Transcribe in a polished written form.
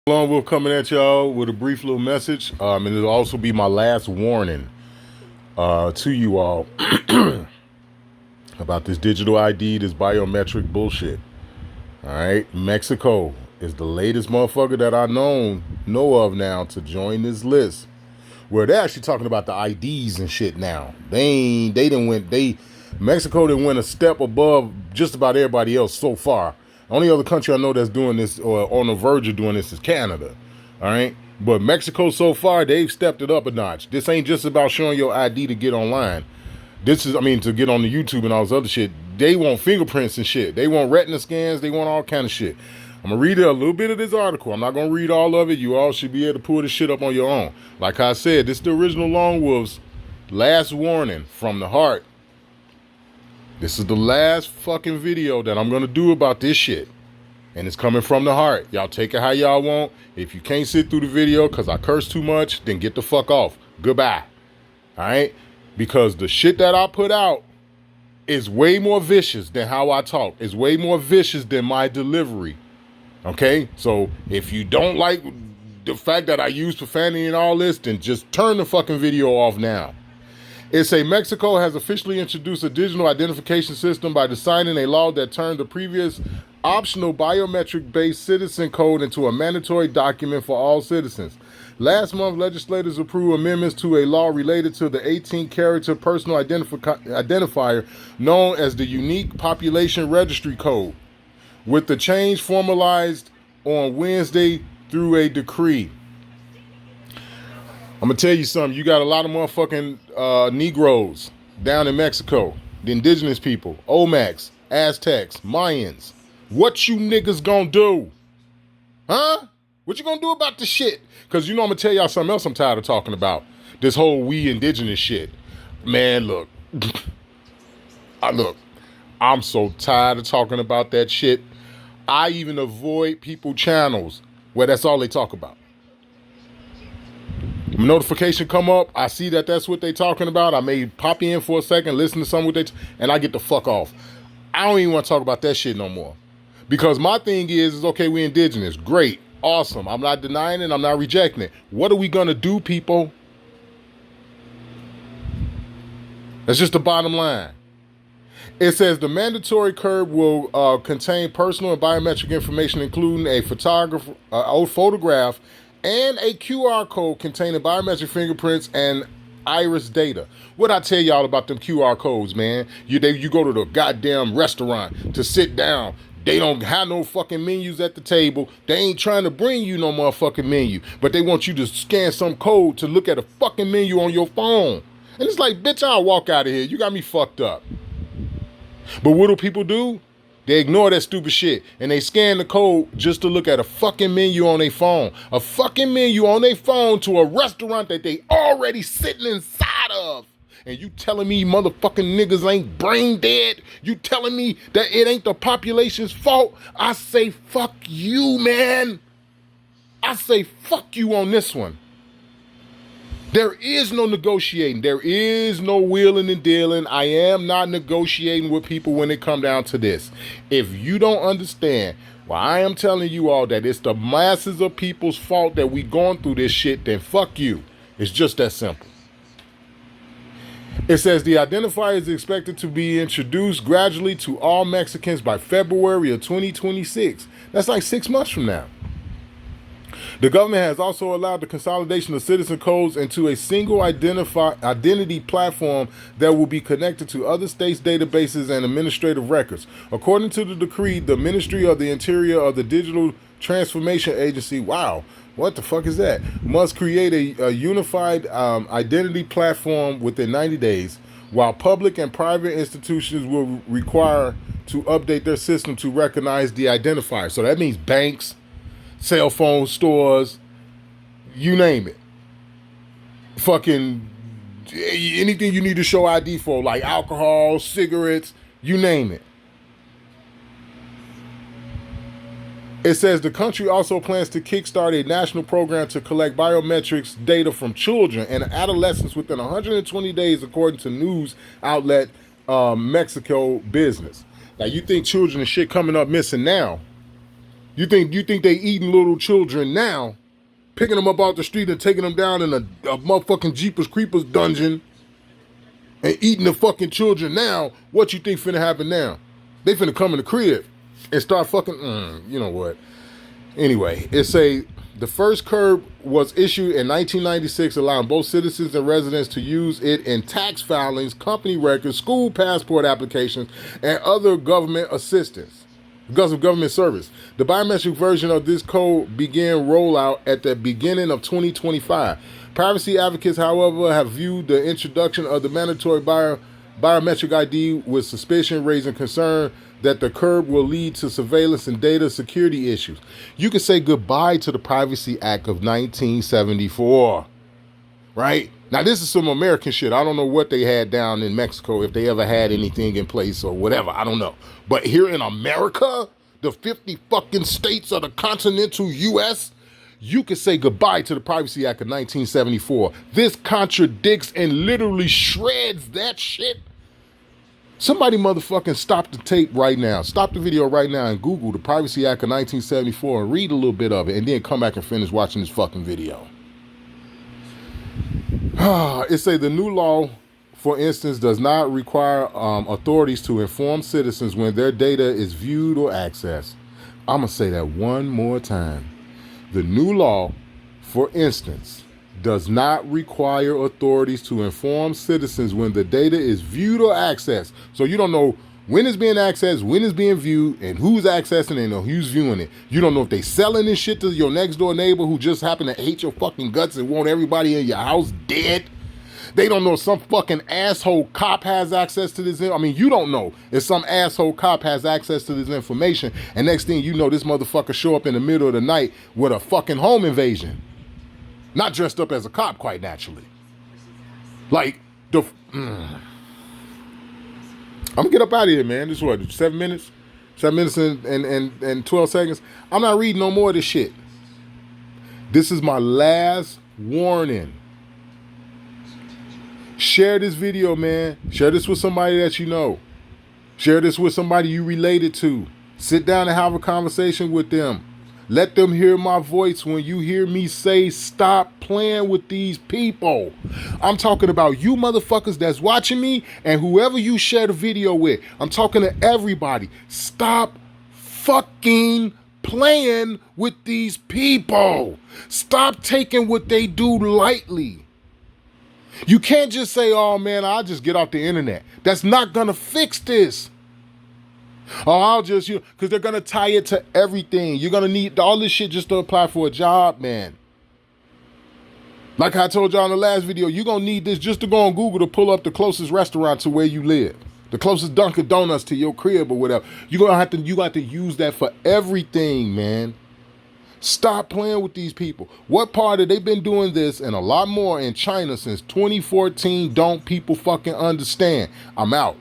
Lone Wolf coming at y'all with a brief little message, and it'll also be my last warning to you all about this digital ID, this biometric bullshit. All right, Mexico is the latest motherfucker that I know of now to join this list, where they're actually talking about the IDs and shit now. Mexico didn't win a step above just about everybody else so far. The only other country I know that's doing this or on the verge of doing this is Canada. All right. But Mexico so far, they've stepped it up a notch. This ain't just about showing your ID to get online. To get on the YouTube and all this other shit. They want fingerprints and shit. They want retina scans. They want all kind of shit. I'm going to read a little bit of this article. I'm not going to read all of it. You all should be able to pull this shit up on your own. Like I said, this is the original Lone Wolf's last warning from the heart. This is the last fucking video that I'm going to do about this shit. And it's coming from the heart. Y'all take it how y'all want. If you can't sit through the video because I curse too much, then get the fuck off. Goodbye. All right? Because the shit that I put out is way more vicious than how I talk. It's way more vicious than my delivery. Okay? So if you don't like the fact that I use profanity and all this, then just turn the fucking video off now. It's Mexico has officially introduced a digital identification system by signing a law that turned the previous optional biometric-based citizen code into a mandatory document for all citizens. Last month, legislators approved amendments to a law related to the 18-character personal identifier known as the Unique Population Registry Code, with the change formalized on Wednesday through a decree. I'm going to tell you something. You got a lot of motherfucking Negroes down in Mexico. The indigenous people. Olmecs, Aztecs, Mayans. What you niggas gonna do? Huh? What you gonna do about this shit? Because I'm going to tell y'all something else I'm tired of talking about. This whole we indigenous shit. Man, look. I'm so tired of talking about that shit. I even avoid people channels where that's all they talk about. Notification come up, I see that that's what they talking about. I may pop in for a second, listen to something and I get the fuck off. I don't even want to talk about that shit no more. Because my thing is okay, we indigenous. Great, awesome. I'm not denying it, I'm not rejecting it. What are we gonna do, people? That's just the bottom line. It says the mandatory curve will contain personal and biometric information, including a photograph and a QR code containing biometric fingerprints and iris data. What I tell y'all about them QR codes, man? You go to the goddamn restaurant to sit down. They don't have no fucking menus at the table. They ain't trying to bring you no motherfucking menu. But they want you to scan some code to look at a fucking menu on your phone. And it's like, bitch, I'll walk out of here. You got me fucked up. But what do people do? They ignore that stupid shit and they scan the code just to look at a fucking menu on their phone. A fucking menu on their phone to a restaurant that they already sitting inside of. And you telling me motherfucking niggas ain't brain dead? You telling me that it ain't the population's fault? I say fuck you, man. I say fuck you on this one. There is no negotiating. There is no wheeling and dealing. I am not negotiating with people when it come down to this. If you don't understand, well, I am telling you all that it's the masses of people's fault that we going through this shit, then fuck you. It's just that simple. It says the identifier is expected to be introduced gradually to all Mexicans by February of 2026. That's like 6 months from now. The government has also allowed the consolidation of citizen codes into a single identity platform that will be connected to other states' databases and administrative records. According to the decree, the Ministry of the Interior of the Digital Transformation Agency, wow, what the fuck is that? Must create a unified identity platform within 90 days, while public and private institutions will require to update their system to recognize the identifier. So that means banks, cell phone stores, you name it. Fucking anything you need to show ID for, like alcohol, cigarettes, you name it. It says the country also plans to kickstart a national program to collect biometrics data from children and adolescents within 120 days, according to news outlet Mexico Business. Now, you think children and shit coming up missing now. You think they eating little children now, picking them up out the street and taking them down in a motherfucking Jeepers Creepers dungeon and eating the fucking children now? What you think finna happen now? They finna come in the crib and start fucking, you know what? Anyway, the first curb was issued in 1996, allowing both citizens and residents to use it in tax filings, company records, school passport applications, and other government assistance. Government service. The biometric version of this code began rollout at the beginning of 2025. Privacy advocates, however, have viewed the introduction of the mandatory biometric ID with suspicion, raising concern that the curb will lead to surveillance and data security issues. You can say goodbye to the Privacy Act of 1974, right? Now, this is some American shit. I don't know what they had down in Mexico, if they ever had anything in place or whatever. I don't know. But here in America, the 50 fucking states of the continental U.S., you can say goodbye to the Privacy Act of 1974. This contradicts and literally shreds that shit. Somebody motherfucking stop the tape right now. Stop the video right now and Google the Privacy Act of 1974 and read a little bit of it and then come back and finish watching this fucking video. It say the new law, for instance, does not require authorities to inform citizens when their data is viewed or accessed. I'm going to say that one more time. The new law, for instance, does not require authorities to inform citizens when the data is viewed or accessed. So you don't know when it's being accessed, when it's being viewed, and who's accessing it and who's viewing it. You don't know if they selling this shit to your next door neighbor who just happen to hate your fucking guts and want everybody in your house dead. They don't know if some fucking asshole cop has access to this. I mean, you don't know if some asshole cop has access to this information. And next thing you know, this motherfucker show up in the middle of the night with a fucking home invasion. Not dressed up as a cop, quite naturally. Like, I'm gonna get up out of here, man. This is what, 7 minutes? 7 minutes and 12 seconds? I'm not reading no more of this shit. This is my last warning. Share this video, man. Share this with somebody that you know. Share this with somebody you related to. Sit down and have a conversation with them. Let them hear my voice when you hear me say, stop playing with these people. I'm talking about you motherfuckers that's watching me and whoever you share the video with. I'm talking to everybody. Stop fucking playing with these people. Stop taking what they do lightly. You can't just say, oh man, I'll just get off the internet. That's not gonna fix this. Oh, I'll just, because they're going to tie it to everything. You're going to need all this shit just to apply for a job, man. Like I told y'all in the last video, you're going to need this just to go on Google to pull up the closest restaurant to where you live. The closest Dunkin' Donuts to your crib or whatever. You got to use that for everything, man. Stop playing with these people. What part of they've been doing this and a lot more in China since 2014 don't people fucking understand? I'm out.